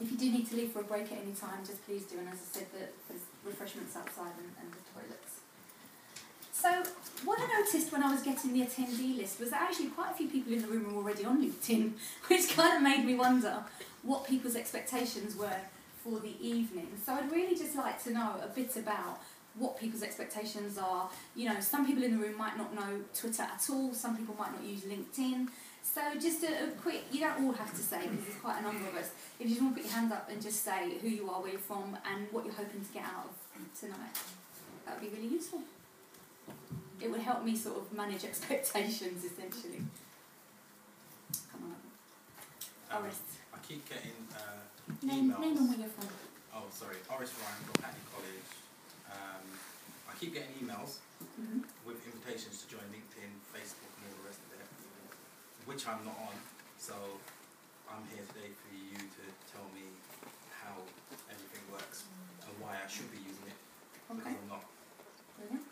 If you do need to leave for a break at any time, just please do. And as I said, there's refreshments outside and the toilets. So what I noticed when I was getting the attendee list was that actually quite a few people in the room were already on LinkedIn, which kind of made me wonder what people's expectations were for the evening. So I'd really just like to know a bit about what people's expectations are. You know, some people in the room might not know Twitter at all, some people might not use LinkedIn. So just a quick, you don't all have to say, because there's quite a number of us, if you just want to put your hand up and just say who you are, where you're from, and what you're hoping to get out of tonight, that would be really useful. It would help me sort of manage expectations, essentially. Come on. Oris. I keep getting Name emails. and where you're from. Oh, sorry. Oris Ryan from Hackney College. I keep getting emails with invitations to join LinkedIn, Facebook and all the rest of it, which I'm not on. So I'm here today for you to tell me how everything works and why I should be using it, because I'm not. Brilliant.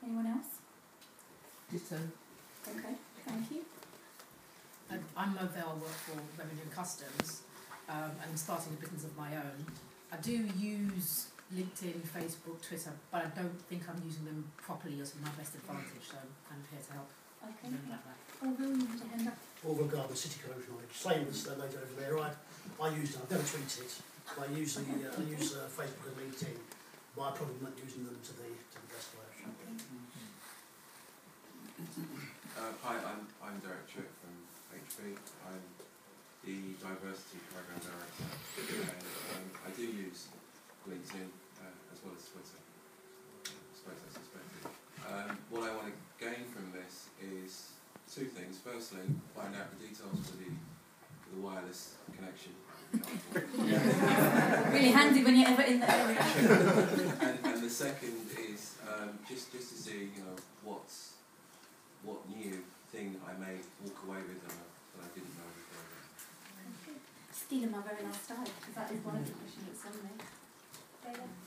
Anyone else? Ditto. Okay, thank you. I'm Movell, I work for Revenue and Customs, and I'm starting a business of my own. I do use LinkedIn, Facebook, Twitter, but I don't think I'm using them properly as my best advantage, so I'm here to help. Okay. Learn about that. Orville, you need to hand up. Orville Garden City College knowledge. Same as the lady over there. I use them. I've never tweeted. I use Facebook and LinkedIn, but I'm probably not using them to the best way. Hi, I'm Derek Tripp from HP. I'm the Diversity Program Director, and I do use LinkedIn as well as Twitter, I suppose I suspected. What I want to gain from this is two things. Firstly, find out the details for the wireless connection. Really handy when you're ever in the area. and the second is just to see, you know, what new thing I may walk away with that I didn't know before. Stealing my very last slide, because that is one of the questions that's on there.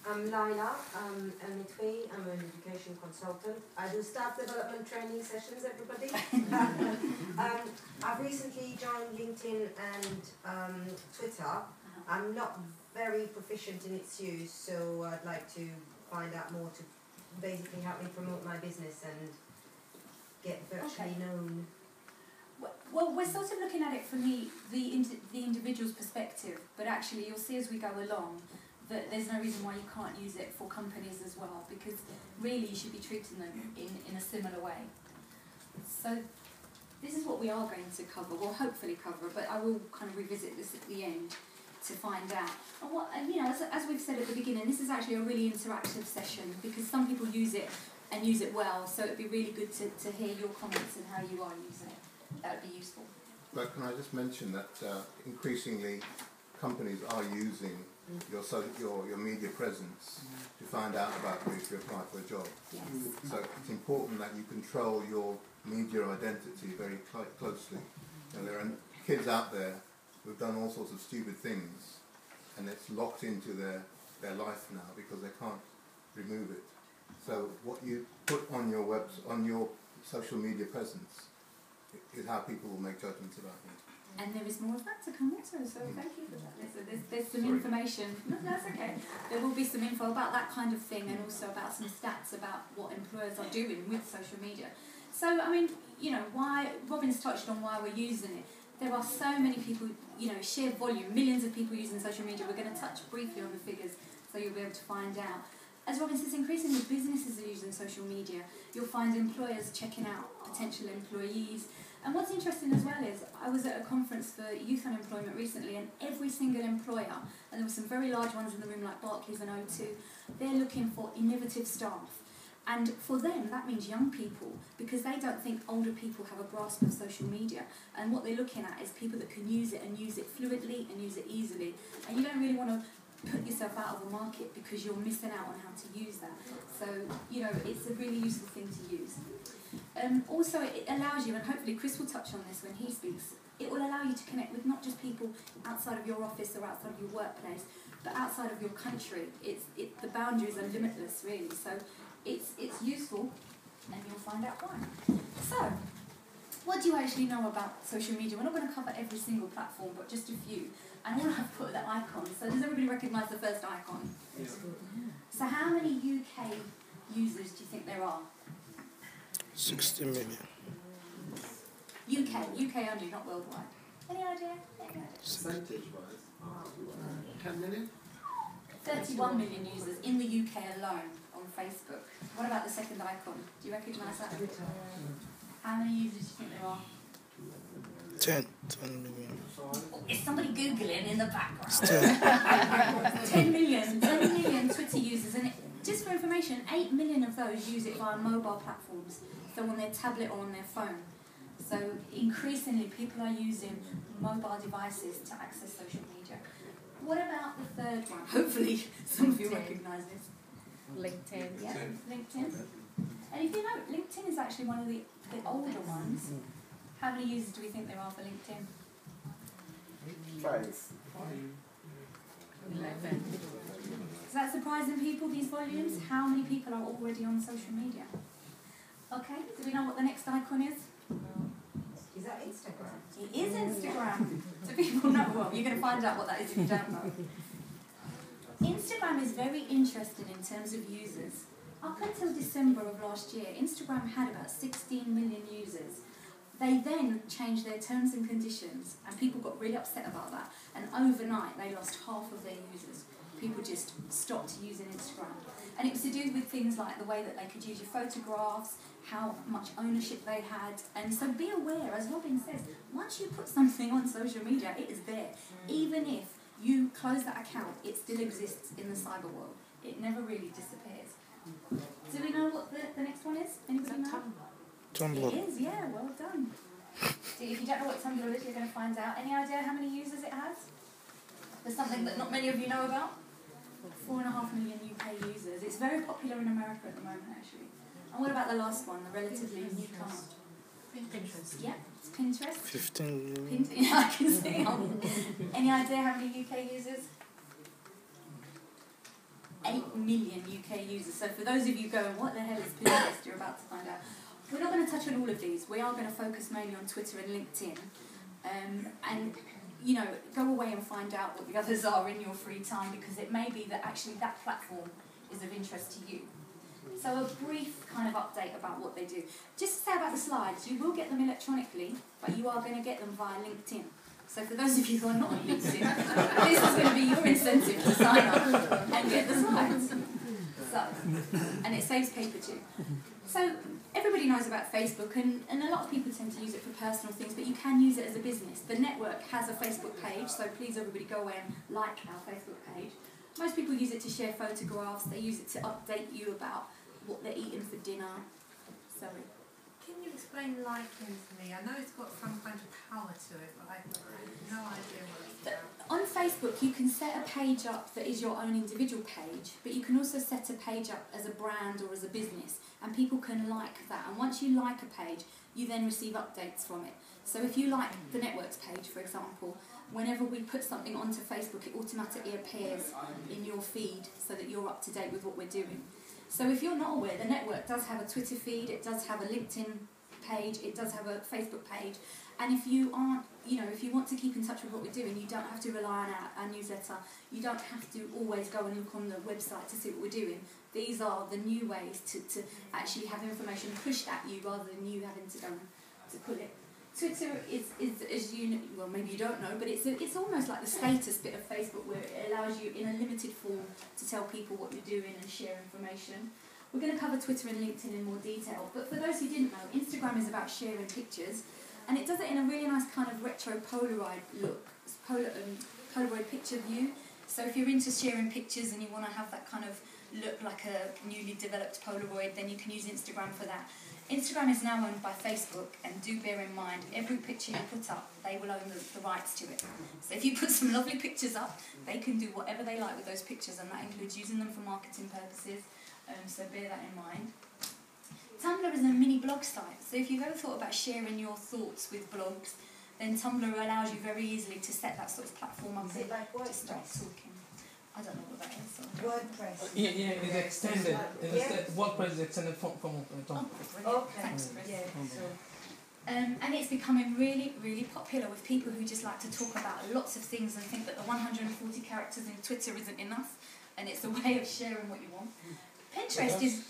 I'm Laila, I'm Mitri, I'm an education consultant. I do staff development training sessions, everybody. I've recently joined LinkedIn and Twitter. I'm not very proficient in its use, so I'd like to find out more to basically help me promote my business and get virtually known. Well, we're sort of looking at it from the individual's perspective, but actually you'll see as we go along that there's no reason why you can't use it for companies as well, because really you should be treating them in a similar way. So this is what we are going to cover, well hopefully cover, but I will kind of revisit this at the end to find out. And you know, as we've said at the beginning, this is actually a really interactive session because some people use it and use it well, so it'd be really good to hear your comments and how you are using it. That would be useful. But can I just mention that increasingly companies are using your media presence to find out about you if you apply for a job. Yes. So it's important that you control your media identity very closely. And there are kids out there who've done all sorts of stupid things, and it's locked into their life now because they can't remove it. So what you put on your social media presence is how people will make judgments about you. And there is more of that to come later, so thank you for that. There's some information. No, that's okay. There will be some info about that kind of thing, and also about some stats about what employers are doing with social media. So, I mean, you know, Robin's touched on why we're using it. There are so many people, you know, sheer volume, millions of people using social media. We're going to touch briefly on the figures, so you'll be able to find out. As Robin says, increasingly businesses are using social media. You'll find employers checking out potential employees. And what's interesting as well is, I was at a conference for youth unemployment recently, and every single employer, and there were some very large ones in the room like Barclays and O2, they're looking for innovative staff. And for them, that means young people, because they don't think older people have a grasp of social media. And what they're looking at is people that can use it and use it fluently and use it easily. And you don't really want to put yourself out of the market because you're missing out on how to use that. So, you know, it's a really useful thing to use. Also, it allows you, and hopefully Chris will touch on this when he speaks, it will allow you to connect with not just people outside of your office or outside of your workplace, but outside of your country. The boundaries are limitless, really. So it's useful, and you'll find out why. So, what do you actually know about social media? We're not going to cover every single platform, but just a few. And all I've put that icons. So does everybody recognise the first icon? Yeah. So how many UK users do you think there are? 60 million. UK only, not worldwide. Any idea? Percentage-wise, 10 million? 31 million users in the UK alone on Facebook. What about the second icon? Do you recognise that? How many users do you think there are? 10 million. Oh, is somebody Googling in the background? 10. 10 million Twitter users, and just for information, 8 million of those use it via mobile platforms, so on their tablet or on their phone. So increasingly people are using mobile devices to access social media. What about the third one? Hopefully some of you recognise this. LinkedIn. Yeah, LinkedIn. And if you know, LinkedIn is actually one of the older ones. How many users do we think there are for LinkedIn? 5. 11. Is that surprising people, these volumes? How many people are already on social media? Okay, do we know what the next icon is? Is that Instagram? It is Instagram. Do people know? Well, you're going to find out what that is if you don't know. Instagram is very interesting in terms of users. Up until December of last year, Instagram had about 16 million users. They then changed their terms and conditions, and people got really upset about that. And overnight, they lost half of their users. People just stopped using Instagram. And it was to do with things like the way that they could use your photographs, how much ownership they had. And so be aware, as Robin says, once you put something on social media, it is there. Even if you close that account, it still exists in the cyber world. It never really disappears. Do we know what the next one is? Anybody know? Tumblr. It is, yeah, well done. So if you don't know what Tumblr is, you're going to find out. Any idea how many users it has? There's something that not many of you know about. 4.5 million UK users. It's very popular in America at the moment, actually. And what about the last one, the relatively newcomer? Pinterest. Yeah, it's Pinterest. 15 million. Yeah, I can see. Any idea how many UK users? 8 million UK users. So for those of you going, what the hell is Pinterest? You're about to find out. We're not going to touch on all of these. We are going to focus mainly on Twitter and LinkedIn. And, you know, go away and find out what the others are in your free time, because it may be that actually that platform is of interest to you. So a brief kind of update about what they do. Just to say about the slides, you will get them electronically, but you are going to get them via LinkedIn. So for those of you who are not on LinkedIn, this is going to be your incentive to sign up and get the slides. So, and it saves paper too. So everybody knows about Facebook, and a lot of people tend to use it for personal things, but you can use it as a business. The network has a Facebook page, so please everybody go away and like our Facebook page. Most people use it to share photographs, they use it to update you about what they're eating for dinner. Sorry. Can you explain liking to me? I know it's got some kind of power to it, but I have no idea what it's about. On Facebook, you can set a page up that is your own individual page, but you can also set a page up as a brand or as a business, and people can like that. And once you like a page, you then receive updates from it. So if you like the network's page, for example, whenever we put something onto Facebook, it automatically appears in your feed so that you're up to date with what we're doing. So if you're not aware, the network does have a Twitter feed, it does have a LinkedIn page, it does have a Facebook page, and if you aren't, you know, if you want to keep in touch with what we're doing, you don't have to rely on our newsletter, you don't have to always go and look on the website to see what we're doing. These are the new ways to actually have information pushed at you rather than you having to go to pull it. Twitter is as you know, well maybe you don't know, but it's almost like the status bit of Facebook, where it allows you in a limited form to tell people what you're doing and share information. We're going to cover Twitter and LinkedIn in more detail, but for those who didn't know, Instagram is about sharing pictures, and it does it in a really nice kind of retro Polaroid look, Polaroid picture view. So if you're into sharing pictures and you want to have that kind of look like a newly developed Polaroid, then you can use Instagram for that. Instagram is now owned by Facebook, and do bear in mind, every picture you put up, they will own the rights to it. So if you put some lovely pictures up, they can do whatever they like with those pictures, and that includes using them for marketing purposes, so bear that in mind. Tumblr is a mini blog site, so if you've ever thought about sharing your thoughts with blogs, then Tumblr allows you very easily to set that sort of platform up. Is it like to start talking. I don't know what that is. WordPress. Yeah, it's extended. Yeah. WordPress is extended from Tumblr. Okay. Thanks, Chris. Yeah. So And it's becoming really, really popular with people who just like to talk about lots of things and think that the 140 characters in Twitter isn't enough, and it's a way of sharing what you want. Pinterest is...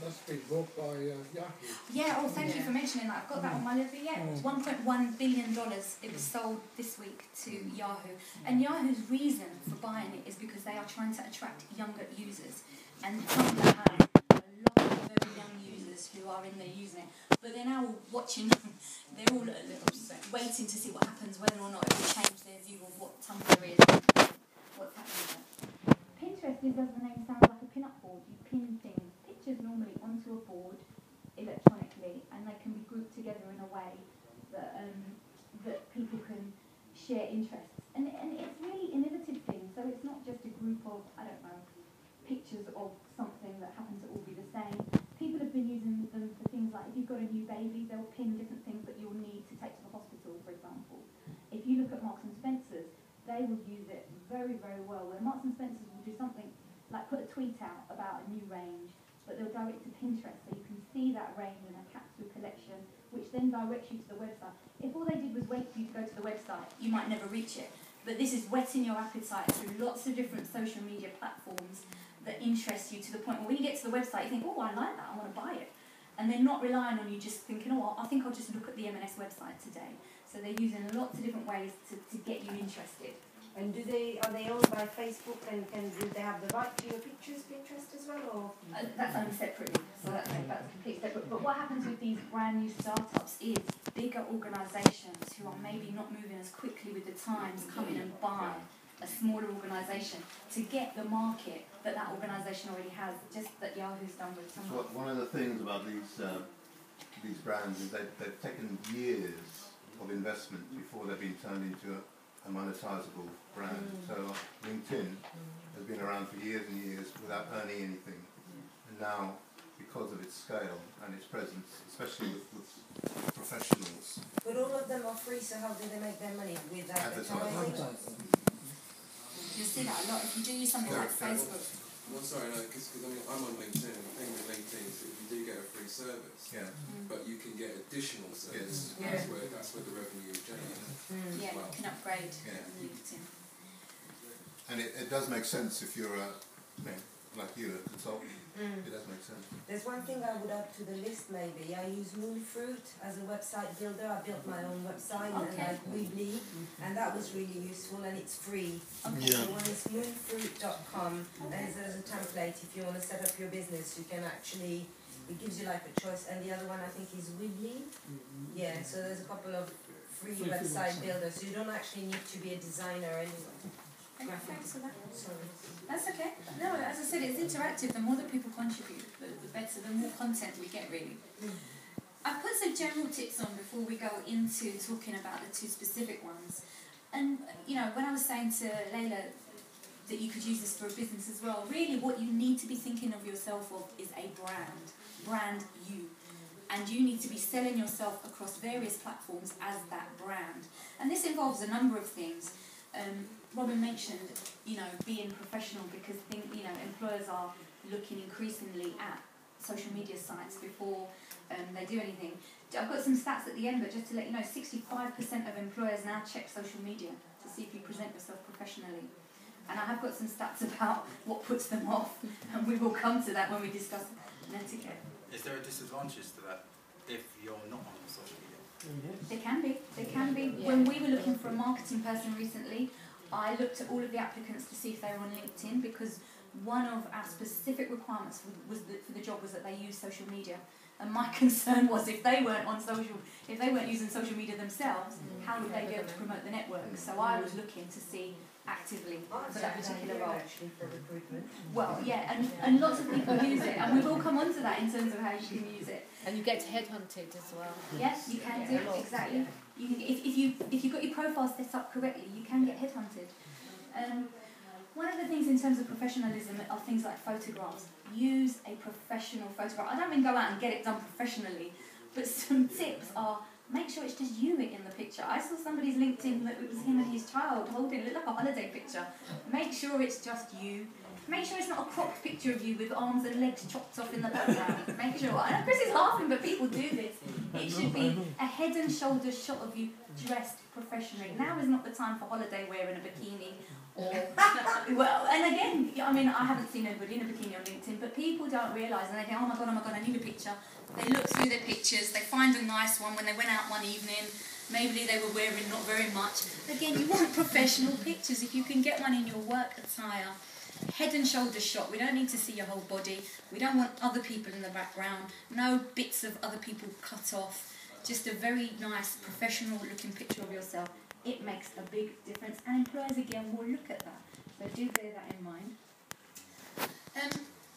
That's been bought by Yahoo. Yeah, oh, thank you for mentioning that. I've got that on my list. Yeah, it's $1.1 billion. It was sold this week to Yahoo. And Yahoo's reason for buying it is because they are trying to attract younger users. And Tumblr has a lot of very young users who are in there using it. But they're now watching, they're all waiting to see what happens, whether or not it will change their view of what Tumblr is, what's happening there. Pinterest is, as the name sounds, like a pin-up board. You pin things, pictures normally, onto a board electronically, and they can be grouped together in a way that that people can share interests. And it's really innovative thing. So it's not just a group of, I don't know, pictures of something that happen to all be the same. People have been using them for things like, if you've got a new baby, they'll pin different things that you'll need to take to the hospital, for example. If you look at Marks and Spencer's, they will use it very, very well. Where Marks and Spencer's will do something like put a tweet out about a new range, but they'll direct to Pinterest, so you can see that range in a capsule collection, which then directs you to the website. If all they did was wait for you to go to the website, you might never reach it. But this is whetting your appetite through lots of different social media platforms that interest you to the point where when you get to the website, you think, oh, I like that, I want to buy it. And they're not relying on you just thinking, oh, I think I'll just look at the M&S website today. So they're using lots of different ways to get you interested. And are they owned by Facebook, and do they have the right to your pictures, Pinterest as well, or? That's owned separately, so that's completely separate. But what happens with these brand new startups is bigger organisations who are maybe not moving as quickly with the times come in and buy a smaller organisation to get the market that organisation already has, just that Yahoo's done with some. So one of the things about these brands is they've taken years of investment before they've been turned into a monetizable brand. So LinkedIn has been around for years and years without earning anything. And now, because of its scale and its presence, especially with professionals. But all of them are free, so how do they make their money? With advertising? You'll see that a lot. If you do use something like Facebook. Well, sorry, no, because I mean, I'm on LinkedIn, and the thing with LinkedIn is that you do get a free service, but you can get additional service. That's where the revenue is generated. Yeah, well. you can upgrade LinkedIn. And it does make sense if you're like you, a consultant. It does make sense. There's one thing I would add to the list maybe. I use Moonfruit as a website builder. I built my own website and like Weebly, and that was really useful, and it's free. So one is moonfruit.com, and there's a template if you want to set up your business. You can actually, it gives you like a choice, and the other one I think is Weebly. Yeah, so there's a couple of free website builders. So you don't actually need to be a designer or anything. Thanks for that. Sorry. That's okay. No, as I said, it's interactive. The more that people contribute, the better, the more content we get, really. I've put some general tips on before we go into talking about the two specific ones. And, you know, when I was saying to Layla that you could use this for a business as well, really what you need to be thinking of yourself of is a brand you. And you need to be selling yourself across various platforms as that brand. And this involves a number of things. Robin mentioned, you know, being professional, because employers are looking increasingly at social media sites before they do anything. I've got some stats at the end, but just to let you know, 65% of employers now check social media to see if you present yourself professionally. And I have got some stats about what puts them off, and we will come to that when we discuss etiquette. Is there a disadvantage to that if you're not on social media? There can be. When we were looking for a marketing person recently, I looked at all of the applicants to see if they were on LinkedIn, because one of our specific requirements for the job was that they use social media. And my concern was if they weren't using social media themselves, how would they be able to promote the network? So I was looking to see actively for that particular role. Actually for recruitment. Well, yeah, and lots of people use it, and we will come on to that in terms of how you can use it. And you get headhunted as well. Yes, you can do, exactly. You can, if you've got your profile set up correctly, you can get headhunted. One of the things in terms of professionalism are things like photographs. Use a professional photograph. I don't mean go out and get it done professionally, but some tips are, make sure it's just you in the picture. I saw somebody's LinkedIn that it was him and his child holding, it looked like a holiday picture. Make sure it's just you. Make sure it's not a cropped picture of you with arms and legs chopped off in the background. Make sure. I know Chris is laughing, but people do this. It should be a head and shoulders shot of you dressed professionally. Now is not the time for holiday wear in a bikini. Or, well, and again, I mean, I haven't seen anybody in a bikini on LinkedIn, but people don't realise, and they think, oh my god, I need a picture. They look through their pictures, they find a nice one when they went out one evening. Maybe they were wearing not very much. Again, you want professional pictures. If you can get one in your work attire, head and shoulders shot. We don't need to see your whole body. We don't want other people in the background. No bits of other people cut off. Just a very nice, professional looking picture of yourself. It makes a big difference. And employers, again, will look at that. So do bear that in mind.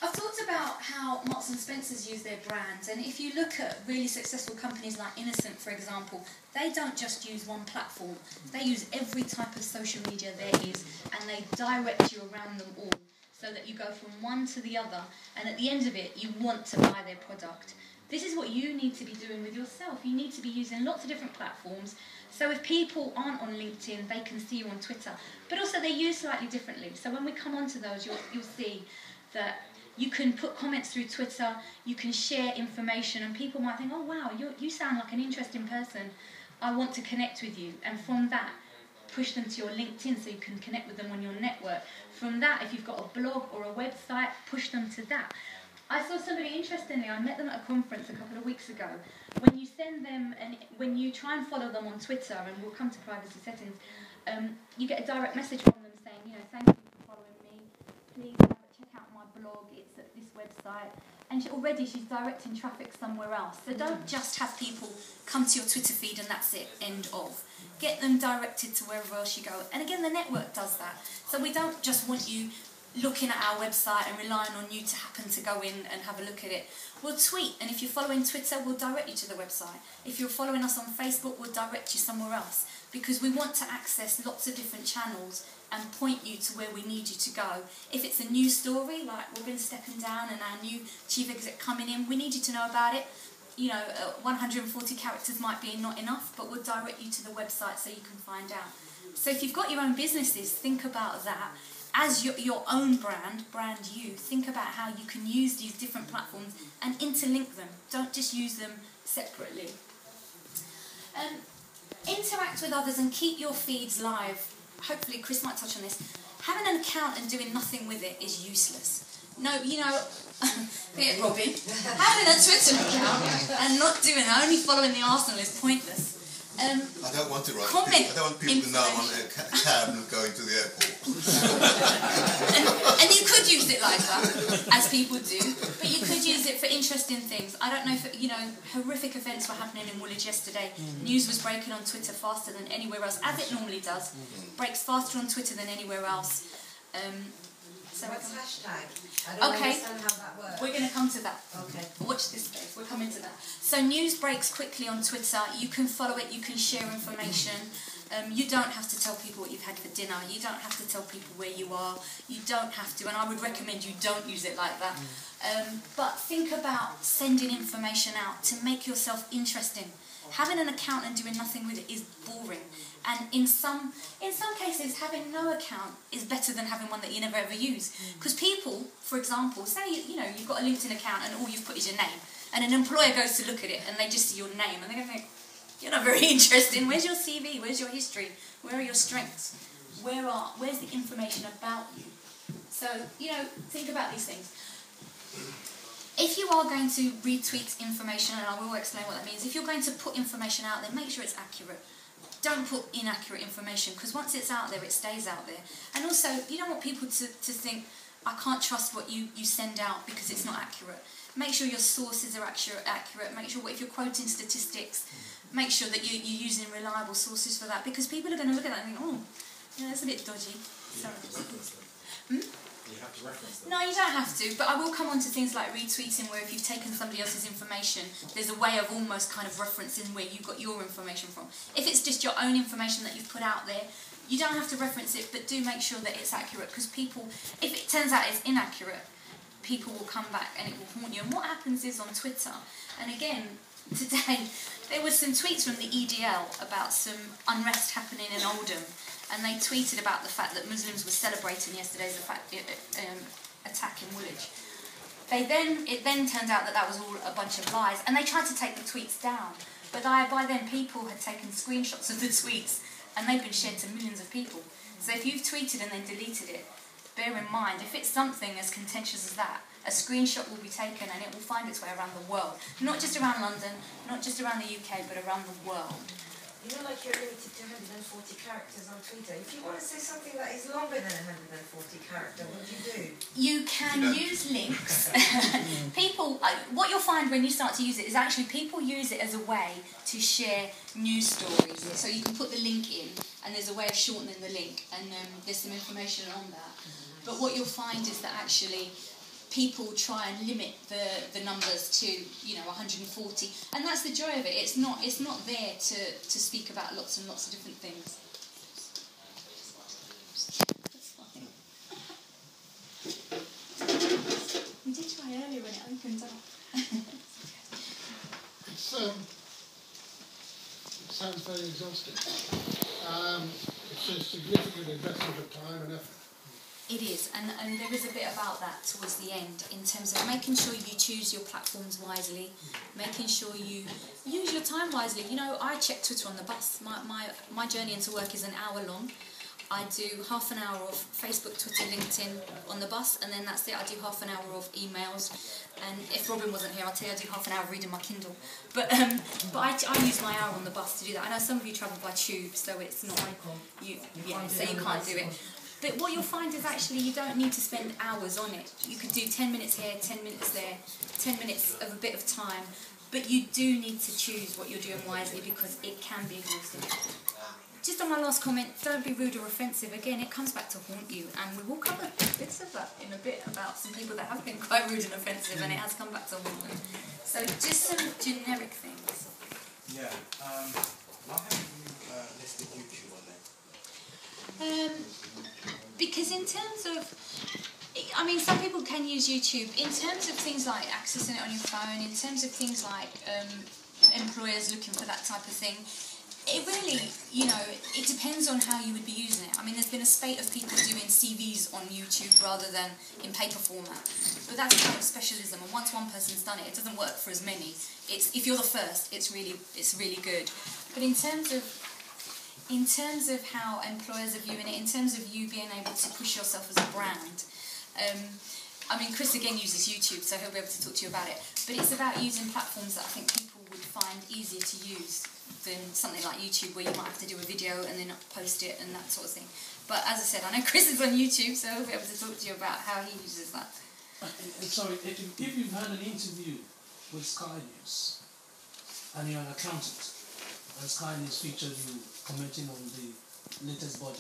I've talked about how Marks and Spencer's use their brands, and if you look at really successful companies like Innocent, for example, they don't just use one platform. They use every type of social media there is, and they direct you around them all, so that you go from one to the other, and at the end of it, you want to buy their product. This is what you need to be doing with yourself. You need to be using lots of different platforms. So if people aren't on LinkedIn, they can see you on Twitter, but also they're used slightly differently. So when we come onto those, you'll see that you can put comments through Twitter, you can share information, and people might think, oh wow, you sound like an interesting person, I want to connect with you. And from that, push them to your LinkedIn so you can connect with them on your network. From that, if you've got a blog or a website, push them to that. I saw somebody, interestingly, I met them at a conference a couple of weeks ago. When you send them, and when you try and follow them on Twitter, and we'll come to privacy settings, you get a direct message from them saying, you know, thank you for following me, please check out my blog, it's at this website. And already she's directing traffic somewhere else. So don't just have people come to your Twitter feed and that's it, end of. Get them directed to wherever else you go. And again, the network does that. So we don't just want you looking at our website and relying on you to happen to go in and have a look at it. We'll tweet, and if you're following Twitter, we'll direct you to the website. If you're following us on Facebook, we'll direct you somewhere else, because we want to access lots of different channels and point you to where we need you to go. If it's a new story, like Robin stepping down and our new chief exec coming in, we need you to know about it. You know, 140 characters might be not enough, but we'll direct you to the website so you can find out. So if you've got your own businesses, think about that. As your own brand you, think about how you can use these different platforms and interlink them. Don't just use them separately. Interact with others and keep your feeds live. Hopefully Chris might touch on this. Having an account and doing nothing with it is useless. No, you know, be it Robin, having a Twitter account and not doing, only following the Arsenal is pointless. I don't want to write. Comment. I don't want people to know I'm on a cab and going to the airport. and you could use it like that, as people do, but you could use it for interesting things. I don't know if, you know, horrific events were happening in Woolwich yesterday. News was breaking on Twitter faster than anywhere else, as it normally does. Breaks faster on Twitter than anywhere else. So what's hashtag? I don't understand how that works. We're going to come to that. Okay. Watch this space. We're coming to that. So news breaks quickly on Twitter. You can follow it. You can share information. You don't have to tell people what you've had for dinner. You don't have to tell people where you are. You don't have to, and I would recommend you don't use it like that. But think about sending information out to make yourself interesting. Having an account and doing nothing with it is boring. And in some cases, having no account is better than having one that you never ever use. Because people, for example, say you know you've got a LinkedIn account and all you've put is your name, and an employer goes to look at it and they just see your name and they're going to think, you're not very interesting. Where's your CV? Where's your history? Where are your strengths? Where's the information about you? So, you know, think about these things. If you are going to retweet information, and I will explain what that means, if you're going to put information out there, make sure it's accurate. Don't put inaccurate information, because once it's out there, it stays out there. And also, you don't want people to think, I can't trust what you send out because it's not accurate. Make sure your sources are accurate. Make sure if you're quoting statistics, make sure that you're using reliable sources for that, because people are going to look at that and think, oh, yeah, that's a bit dodgy. Sorry. You have to reference them. No, you don't have to, but I will come on to things like retweeting, where if you've taken somebody else's information, there's a way of almost kind of referencing where you got your information from. If it's just your own information that you've put out there, you don't have to reference it, but do make sure that it's accurate, because people, if it turns out it's inaccurate, people will come back and it will haunt you. And what happens is on Twitter, and again, today, there was some tweets from the EDL about some unrest happening in Oldham. and they tweeted about the fact that Muslims were celebrating yesterday's attack in Woolwich. It then turned out that was all a bunch of lies, and they tried to take the tweets down. But by then, people had taken screenshots of the tweets, and they've been shared to millions of people. So if you've tweeted and then deleted it, bear in mind, if it's something as contentious as that, a screenshot will be taken and it will find its way around the world. Not just around London, not just around the UK, but around the world. You know, like you're limited to 140 characters on Twitter. If you want to say something that is longer than 140 characters, what do you do? You can use links. People, what you'll find when you start to use it is actually people use it as a way to share news stories. So you can put the link in, and there's a way of shortening the link, and there's some information on that. But what you'll find is that actually people try and limit the numbers to 140, and that's the joy of it. It's not there to speak about lots and lots of different things. We did try earlier when it opened up. It sounds very exhausting. It's a significant investment of time and effort. It is, and there is a bit about that towards the end in terms of making sure you choose your platforms wisely, making sure you use your time wisely. I check Twitter on the bus. My journey into work is an hour long. I do half an hour of Facebook, Twitter, LinkedIn on the bus, and then that's it. I do half an hour of emails, and if Robin wasn't here, I'd tell you I do half an hour of reading my Kindle. But I use my hour on the bus to do that. I know some of you travel by tube, so it's not so you can't do it. But what you'll find is actually you don't need to spend hours on it. You could do 10 minutes here, 10 minutes there, 10 minutes of a bit of time. But you do need to choose what you're doing wisely because it can be exhausting. Just on my last comment, don't be rude or offensive. Again, it comes back to haunt you. And we will cover bits of that in a bit about some people that have been quite rude and offensive and it has come back to haunt them. So just some generic things. Yeah. Why haven't you listed YouTube on there? Because in terms of, some people can use YouTube. In terms of things like accessing it on your phone, in terms of things like employers looking for that type of thing, it really, it depends on how you would be using it. There's been a spate of people doing CVs on YouTube rather than in paper format. But that's kind of specialism, and once one person's done it, it doesn't work for as many. If you're the first, it's really good. But in terms of how employers are viewing it, in terms of you being able to push yourself as a brand, Chris again uses YouTube, so he'll be able to talk to you about it. But it's about using platforms that I think people would find easier to use than something like YouTube, where you might have to do a video and then post it and that sort of thing. But as I said, I know Chris is on YouTube, so he'll be able to talk to you about how he uses that. Sorry, if you've had an interview with Sky News and you're an accountant, and Sky News featured you commenting on the latest budget,